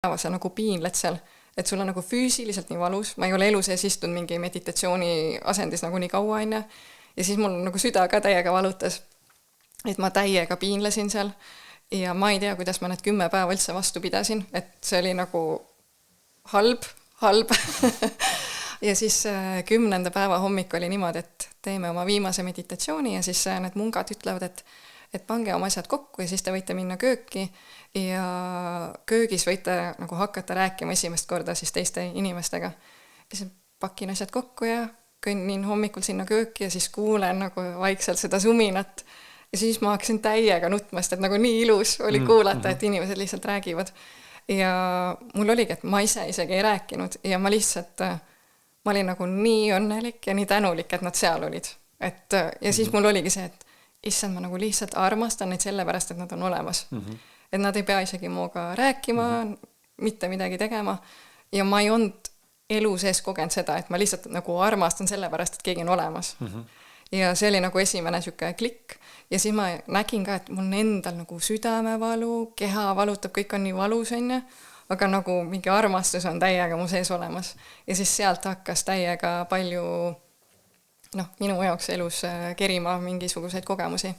sa nagu piinled seal, et sul on nagu füüsiliselt nii valus, ma ei ole elu sees istunud mingi meditatsiooni asendis nagu nii kaua enne, ja siis mul nagu süda ka täiega valutas, et ma täiega piinlesin seal ja ma ei tea, kuidas ma need 10 päeva üldse vastu pidasin, et see oli nagu halb ja siis 10. päeva hommik oli niimoodi, et teeme oma viimase meditatsiooni ja siis need mungad ütlevad, et pange oma asjad kokku ja siis te võite minna kööki ja köögis võite nagu hakata rääkima esimest korda siis teiste inimestega. Ja siis pakin asjad kokku ja kõnnin hommikul sinna kööki ja siis kuulen nagu vaikselt seda suminat ja siis ma hakkasin täiega nutmast, et nagu nii ilus oli kuulata, et inimesed lihtsalt räägivad. Ja mul oligi, et ma ise isegi ei rääkinud ja ma olin nagu nii õnnelik ja nii tänulik, et nad seal olid. Ja siis mul oligi see, et issand, ma nagu lihtsalt armastan neid sellepärast, et nad on olemas. Et nad ei pea isegi muuga rääkima, mitte midagi tegema ja ma ei olnud elu sees kogenud seda, et ma lihtsalt nagu armastan sellepärast, et keegi on olemas. Ja see oli nagu esimene süke klikk ja siis ma nägin ka, et mul endal nagu südamevalu, keha valutab, kõik on nii valus enne, aga nagu mingi armastus on täiega mu sees olemas. Ja siis sealt hakkas täiega palju minu jaoks elus kerima mingisuguseid kogemusi.